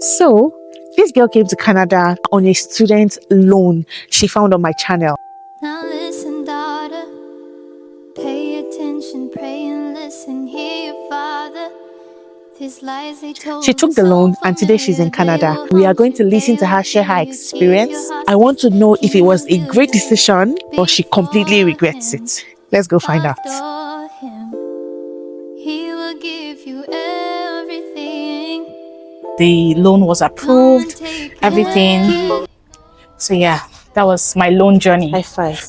So, this girl came to Canada on a student loan she found on my channel. Now listen, daughter, pay attention, pray and listen, hear your father. These lies they told She took the loan and today she's in Canada. We are going to listen to her share her experience. I want to know if it was a great decision or she completely regrets it. Let's go find out. Adore him. He will give you everything. The loan was approved, everything. So yeah, that was my loan journey. High five.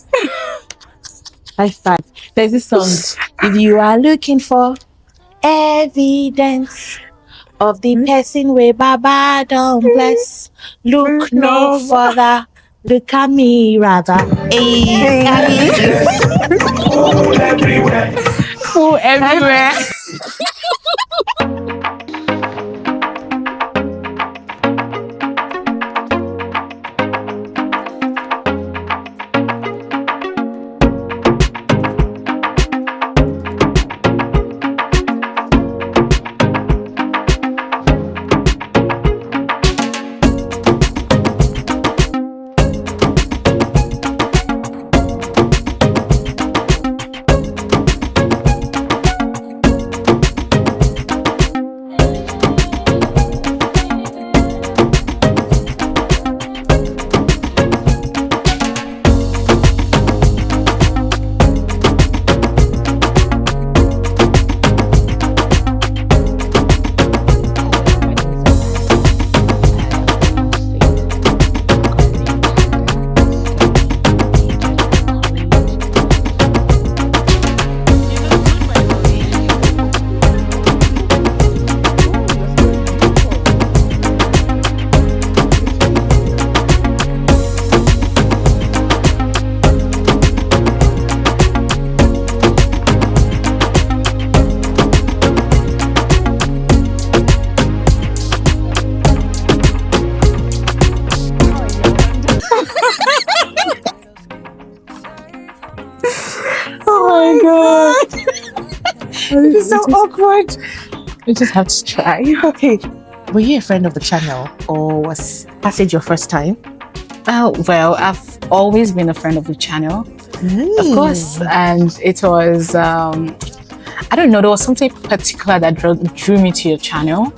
High five. There's this song. If you are looking for evidence of the person where Baba don't bless, look no further. Look at me rather. Fool everywhere. Fool everywhere. Oh my god. This is so awkward. We just have to try. Okay. Were you a friend of the channel or was Passage your first time? Well, I've always been a friend of the channel, of course, and it was I don't know, there was something particular that drew me to your channel.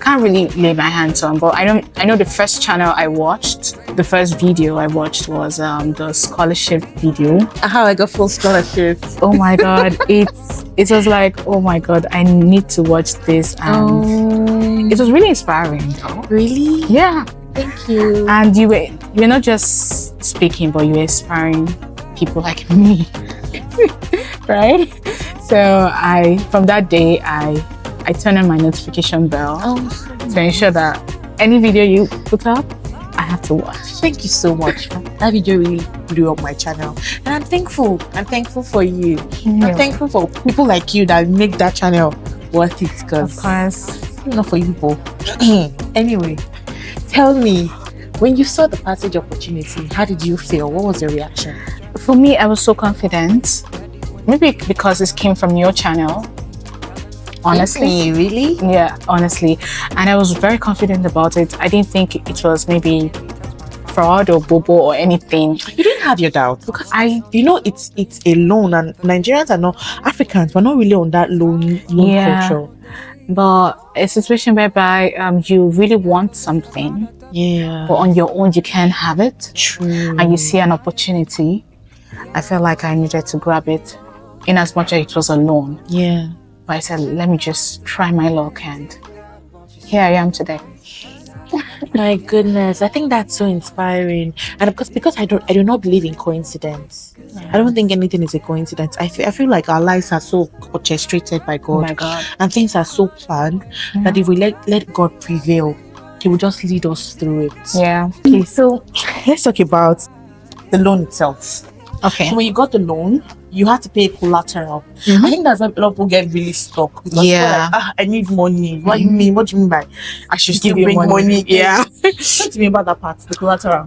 Can't really lay my hands on, but I know the first channel I watched, the first video I watched was the scholarship video. How I got full scholarship. Oh my god, it was like, oh my god, I need to watch this, and it was really inspiring. Really? Yeah. Thank you. And you're not just speaking, but you're inspiring people like me. Right? So from that day I turned on my notification bell to ensure that any video you put up, I have to watch. Thank you so much. That video really blew up my channel. And I'm thankful. I'm thankful for you. Yeah. I'm thankful for people like you that make that channel worth it. Of course. Not for you people. Anyway, tell me, when you saw the Passage opportunity, how did you feel? What was your reaction? For me, I was so confident. Maybe because it came from your channel. Honestly. Really? Yeah, honestly. And I was very confident about it. I didn't think it was maybe fraud or bobo or anything. You didn't have your doubts because it's a loan, and Nigerians are not, Africans, we're not really on that loan culture. But a situation whereby you really want something, but on your own you can't have it. True. And you see an opportunity. I felt like I needed to grab it, in as much as it was a loan. Yeah. But I said, let me just try my luck, and here I am today. My goodness, I think that's so inspiring. And because I do not believe in coincidence. I don't think anything is a coincidence. I feel like our lives are so orchestrated by God. Oh my God. And things are so planned that if we let God prevail, He will just lead us through it. Yeah. Okay, so let's talk about the loan itself. Okay. So when you got the loan, you had to pay collateral. I think that's why a lot of people get really stuck because they're like, I need money. What do you mean? What do you mean by I should still bring money? Yeah. Talk to me about that part, the collateral.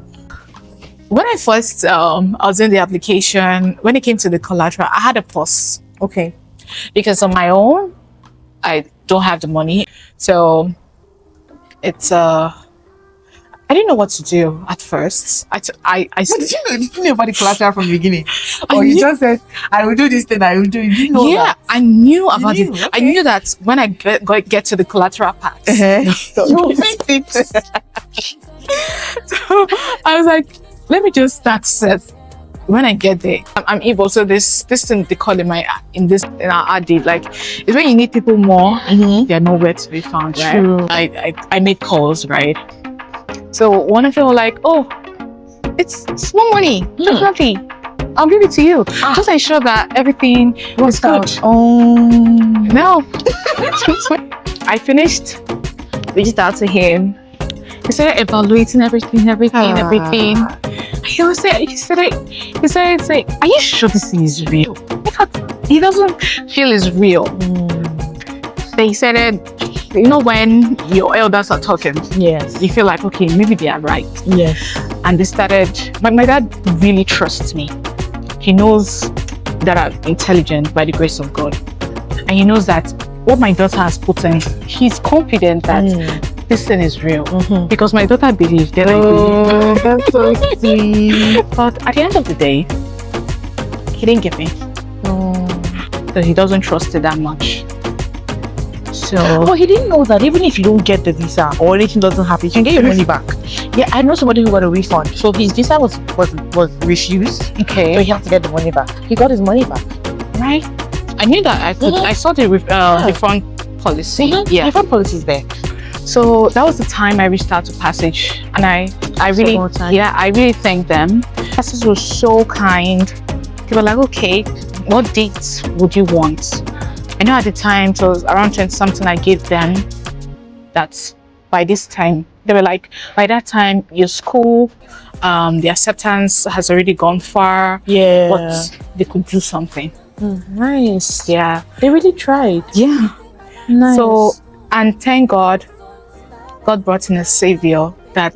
When I first I was in the application, when it came to the collateral, I had a pause. Okay. Because on my own, I don't have the money. So it's I didn't know what to do at first. I Did you know about the collateral from the beginning? Or you just said, I will do this thing, I will do it. You know that? I knew about it. Okay. I knew that when I get to the collateral part, You'll fix it. so I was like, let me just start set. When I get there, I'm able. So this thing they call in our RD, like, is when you need people more, they're nowhere to be found, right? True. I made calls, right? So one of them were like, oh, it's small money, definitely. I'll give it to you. Just ensure that everything is good. No. I finished, reached out to him. He started evaluating everything. He said, it's like, are you sure this thing is real? In fact, he doesn't feel it's real. They said, you know, when your elders are talking, Yes. you feel like, okay, maybe they are right. Yes. And they started, my dad really trusts me. He knows that I'm intelligent by the grace of God. And he knows that what my daughter has put in, he's confident that this thing is real. Because my daughter believes, then I believe. That's so sweet. But at the end of the day, he didn't give me. So he doesn't trust it that much. So, But he didn't know that even if you don't get the visa or anything doesn't happen, you can get your money back. Yeah, I know somebody who got a refund. So his visa was refused. okay, So he had to get the money back. He got his money back. right? I knew that I could. I saw the refund policy. Yeah. Refund policy is there. So that was the time I reached out to Passage, and I really, I really thanked them. Passage was so kind. They were like, okay, what dates would you want? I know at the time it was around 20 something. I gave them that by this time. They were like, by that time your school, the acceptance has already gone far. Yeah. But they could do something. Nice. Yeah. They really tried. Yeah. Nice. So, and thank God, God brought in a savior that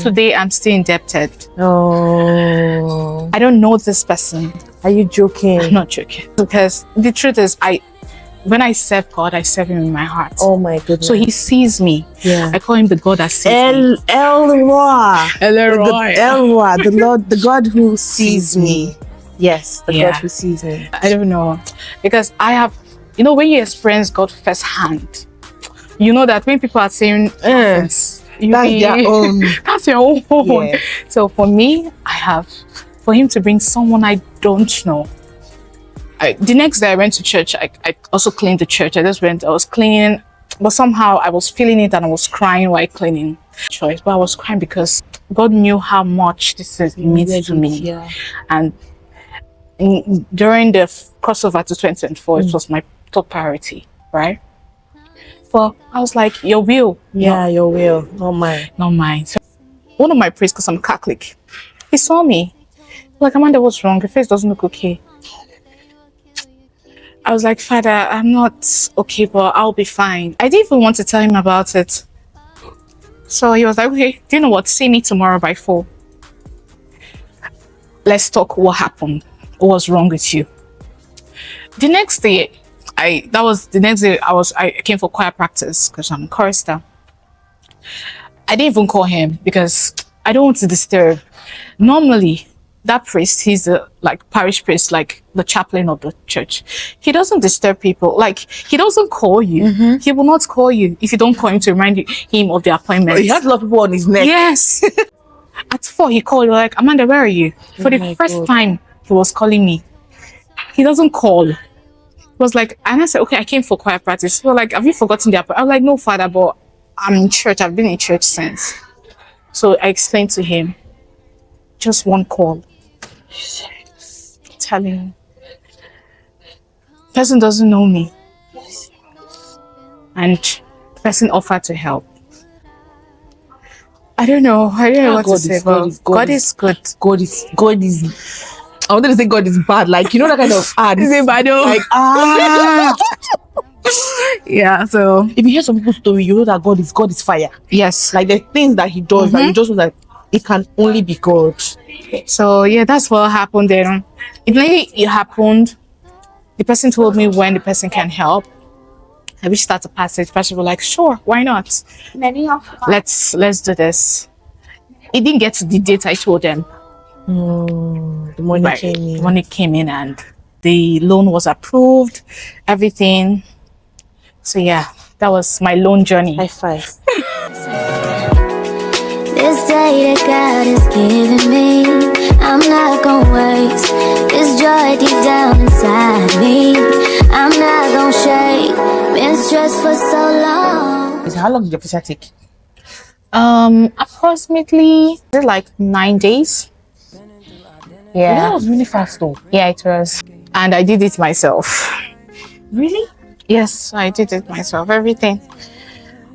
today I'm still indebted. I don't know this person. Are you joking? I'm not joking. Because the truth is, when I serve God, I serve him in my heart. Oh my goodness. So he sees me. Yeah. I call him the God that sees me. El Roi. Elroy. El Roi, the Lord, the God who sees me. Yes, the Yeah. God who sees me. I don't know. Because I have, you know, when you experience God firsthand, you know that when people are saying, That's their own. That's your own. Yeah. So for me, for him to bring someone I don't know. The next day I went to church. I also cleaned the church. I was cleaning, but somehow I was feeling it and I was crying while cleaning. But I was crying because God knew how much this means to me. Yeah. And during the crossover to 2024, it was my top priority, right? But I was like, your will. Yeah, your will, not mine. Not mine. So one of my priests, because I'm Catholic, he saw me. Like, Amanda, what's wrong? Your face doesn't look okay. I was like, Father, I'm not okay, but I'll be fine. I didn't even want to tell him about it. So he was like, okay, do you know what? See me tomorrow by 4. Let's talk what happened. What's wrong with you? The next day, I came for choir practice because I'm a chorister. I didn't even call him because I don't want to disturb. Normally, that priest, he's a parish priest, like the chaplain of the church. He doesn't disturb people. Like, he doesn't call you. He will not call you if you don't call him to remind him of the appointment. He has a lot of people on his neck. Yes. At 4, he called. You're like, Amanda, where are you? For the first time, he was calling me. He doesn't call. He was like, and I said, okay, I came for choir practice. He was like, have you forgotten the appointment? I was like, no, Father, but I'm in church. I've been in church since. So I explained to him, just one call. Telling him, person doesn't know me, and the person offered to help. I don't know what to say. God is good. God is. I wanted to say God is bad. Like, you know that kind of Is it bad? Like Yeah. So if you hear some people's story, you know that God is fire. yes. Like the things that he does, that you just know that it can only be God. So yeah, that's what happened then. It happened. The person told me when the person can help. Have you started a passage? Passage were like, sure, why not? Let's do this. It didn't get to the date I told them. The money Right. came in. The money came in and the loan was approved, everything. So yeah, that was my loan journey. High five. This day that God has given me, I'm not gonna waste this joy deep down inside me. I'm not gonna shake, been stressed for so long. How long did the visa take? Approximately like 9 days. Yeah, that was really fast though. Yeah, it was. And I did it myself. Really? Yes, I did it myself. Everything.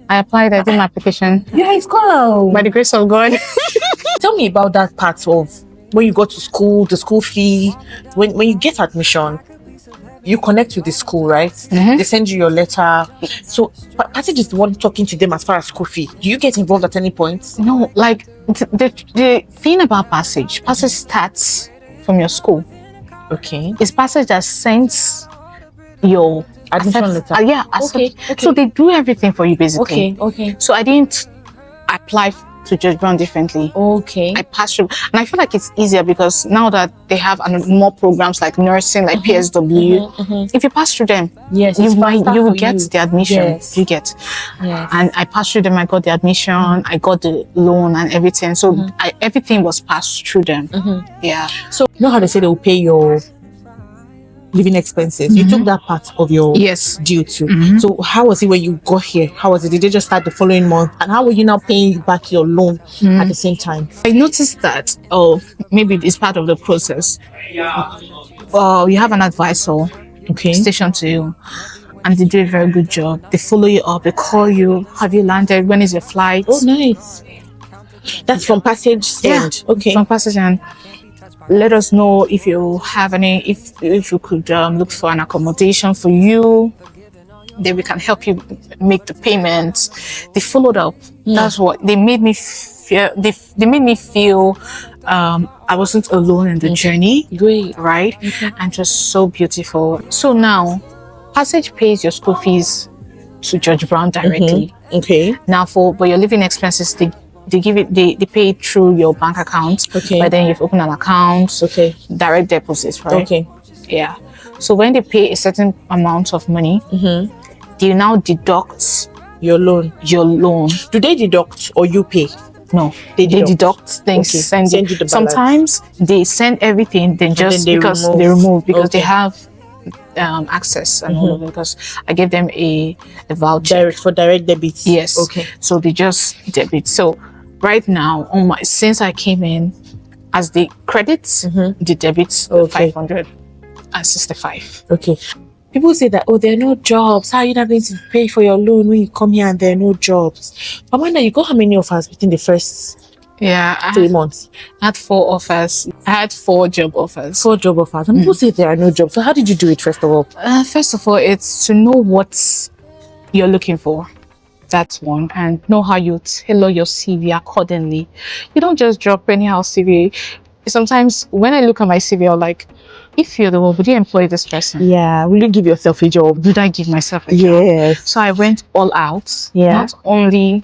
I applied, I did my application. Yeah, it's cool. By the grace of God. Tell me about that part of when you go to school, the school fee. When you get admission, you connect with the school, right? They send you your letter. So Passage is the one talking to them as far as school fee. Do you get involved at any point? No, like the thing about Passage starts from your school. Okay. It's Passage that sends your Admission letter. Okay. So they do everything for you basically. Okay. So I didn't apply to Judge Brown differently. Okay. I passed through, and I feel like it's easier because now that they have more programs like nursing, like PSW, if you pass through them, Yes, you will get the admission. Yes. You get, Yes. and I passed through them. I got the admission, I got the loan and everything. So everything was passed through them. Yeah. So you know how they say they will pay your living expenses. You took that part of your due too. So how was it when you got here? How was it? Did they just start the following month? And how were you now paying back your loan at the same time? I noticed that, maybe it's part of the process. You have an advisor stationed to you, and they do a very good job. They follow you up, they call you. Have you landed? When is your flight? Oh, nice. That's from Passage send. Okay. From Passage, and let us know if you have any, if you could look for an accommodation for you. Then we can help you make the payments. They followed up. That's what they made me feel. They made me feel I wasn't alone in the journey. Great. Right? And just so beautiful. So now Passage pays your school fees to Judge Brown directly. Okay. Now but your living expenses, they give it, they pay it through your bank account. Okay. But then you've opened an account. Okay. Direct deposits, right? Okay. Yeah. So when they pay a certain amount of money, they now deduct your loan. Do they deduct or you pay? No, they deduct. Then send you the balance. Sometimes they send everything, then they remove because they have access and all of it, because I gave them a voucher for direct debit. Yes. Okay. So they just debit. So right now, since I came in, as the credits, the debits 565. Okay. People say that, there are no jobs. How are you not going to pay for your loan when you come here and there are no jobs? Amanda, you got how many offers within the first 3 months? I had 4 offers. I had 4 job offers. 4 job offers. And people say there are no jobs. So how did you do it, first of all? First of all, it's to know what you're looking for. That's one. And know how you tailor your CV accordingly. You don't just drop anyhow CV. Sometimes when I look at my CV, I'm like, if you're the one, would you employ this person? Yeah. Will you give yourself a job? Would I give myself a job? Yes. So I went all out. Yeah. Not only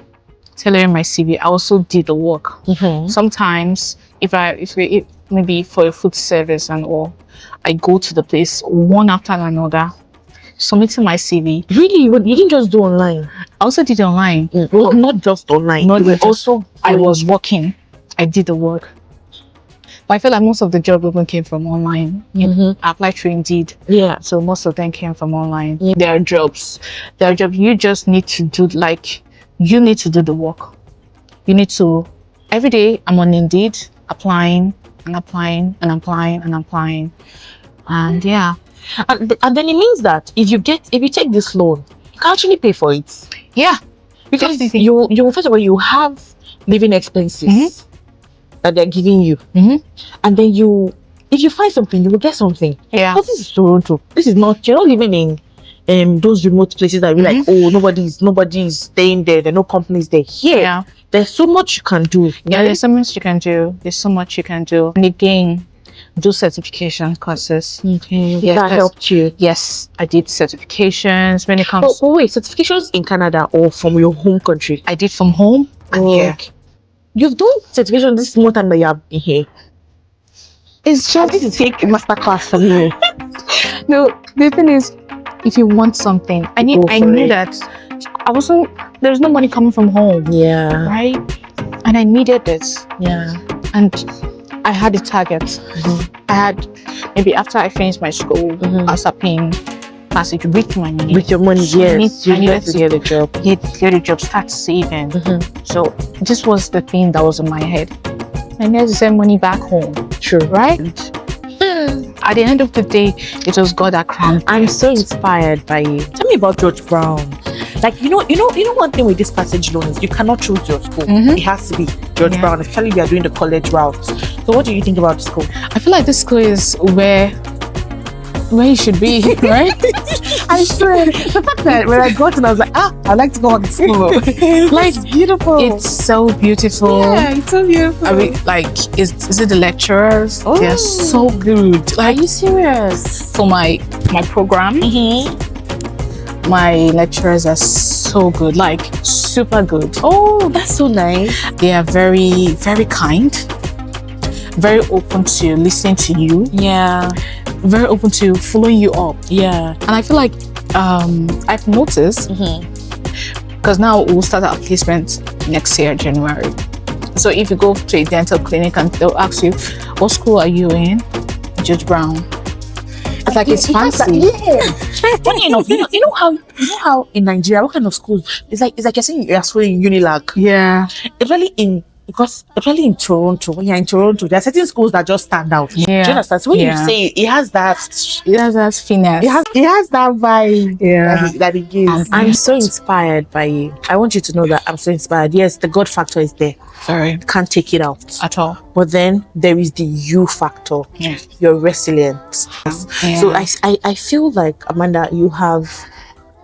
tailoring my CV, I also did the work. Sometimes if maybe for a food service and all, I go to the place one after another, submitting my CV. Really? You didn't just do online? I also did online. Well, not just online. I was working. I did the work. But I feel like most of the job even came from online. I applied through Indeed. Yeah. So most of them came from online. There are jobs. You just need to do, you need to do the work. You need to, every day I'm on Indeed, applying and applying and applying and applying. And yeah. And then it means that if you take this loan, you can actually pay for it. Yeah. Because you first of all, you have living expenses that they're giving you. And then if you find something, you will get something. Yeah. But this is Toronto. This is not, you're not living in those remote places that you're like, nobody's staying there. There are no companies there. Here, there's so much you can do. Yeah, there's so much you can do. And again, do certification courses. Okay, Yeah, that helped you. Yes, I did certifications when it comes. Oh wait, certifications in Canada or from your home country? I did from home and here. Okay. You've done certification this more time that you have been here. It's I need to just take a master class from you. no. The thing is, if you want something, I Go for knew it. that I wasn't. There's no money coming from home, Yeah. right? And I needed this, Yeah. and I had a target. I had maybe after I finished my school, I was paying passage with money. With your money, yes. I needed to get a job. Get a job, start saving. So this was the thing that was in my head. I needed to send money back home. True. Right? At the end of the day, it was God that crowned. I'm so inspired by you. Tell me about George Brown. Like you know one thing with this passage loan is you cannot choose your school. It has to be George Brown, especially if you are doing the college route. So what do you think about the school? I feel like this school is where you should be, right? I swear, the fact that when I got in, I was like, I'd like to go on school. Like, it's beautiful. It's so beautiful. Yeah, it's so beautiful. I mean, like, is it the lecturers? Oh. They're so good. Are you serious? For my program, my lecturers are so good, like super good. Oh, that's so nice. They are very, very kind, very open to listening to you. Yeah. Very open to following you up. Yeah. And I feel like I've noticed because now we'll start our placement next year, January. So if you go to a dental clinic and they'll ask you, what school are you in? George Brown. It's like it's fancy. Funny enough, you know how in Nigeria, what kind of schools? It's like you're saying you're schooling in Unilag. Yeah. Especially in Toronto, when you're in Toronto, there are certain schools that just stand out. Yeah. Do you understand? So when you say it has that finesse. It has that vibe that it gives. I'm I'm so inspired by you. I want you to know that I'm so inspired. Yes, the God factor is there. Sorry. Can't take it out At all. But then there is the you factor. Yeah. You're resilient. Yeah. So I feel like, Amanda, you have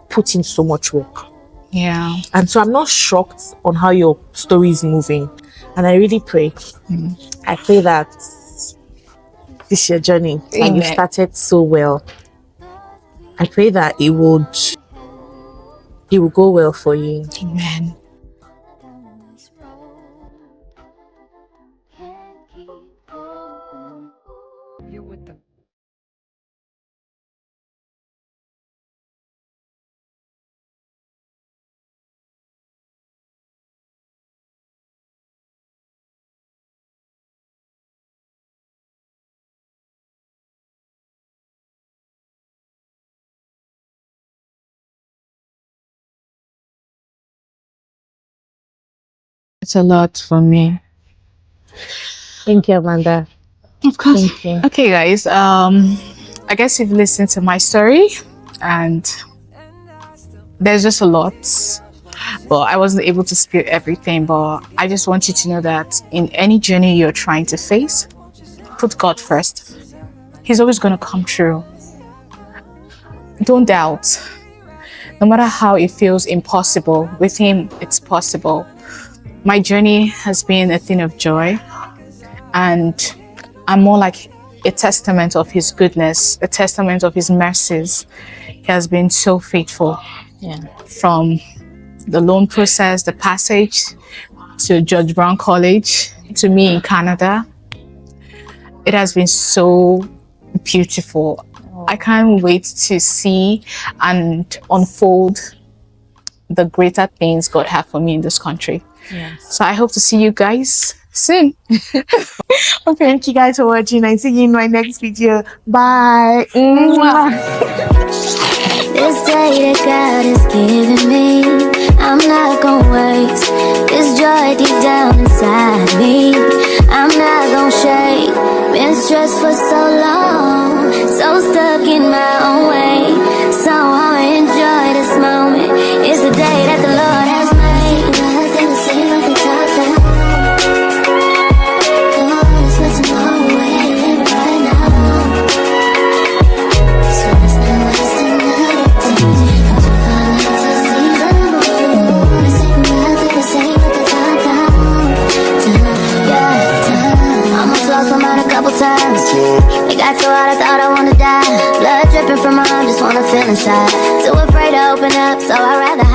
put in so much work. Yeah. And so I'm not shocked on how your story is moving. And I really pray. I pray that this is your journey and you started so well. I pray that it will go well for you. Amen. It's a lot for me. Thank you, Amanda. Of course. Thank you. Okay, guys. I guess you've listened to my story, and there's just a lot. But I wasn't able to spill everything. But I just want you to know that in any journey you're trying to face, put God first. He's always going to come through. Don't doubt. No matter how it feels impossible, with Him, it's possible. My journey has been a thing of joy, and I'm more like a testament of His goodness, a testament of His mercies. He has been so faithful. Yeah. From the loan process, the passage, to George Brown College, to me in Canada. It has been so beautiful. I can't wait to see and unfold the greater things God has for me in this country. Yes. So I hope to see you guys soon. Okay, thank you guys for watching. I see you in my next video. Bye. This day that God has given me, I'm not gonna waste this joy deep down inside me. I'm not gonna shake. Been stressed for so long, so stuck in my own way. So I'ma enjoy this moment. It's the day that the Lord has made. Nothing to say, nothing to talk about. Oh, it's what's tomorrow, way to live it right now. So it's not wasting another day. Cause we find out to see the moon. It's like nothing to say, nothing to talk about. Time, yeah, time. Almost lost my mind a couple times. inside. Too afraid to open up, so I'd rather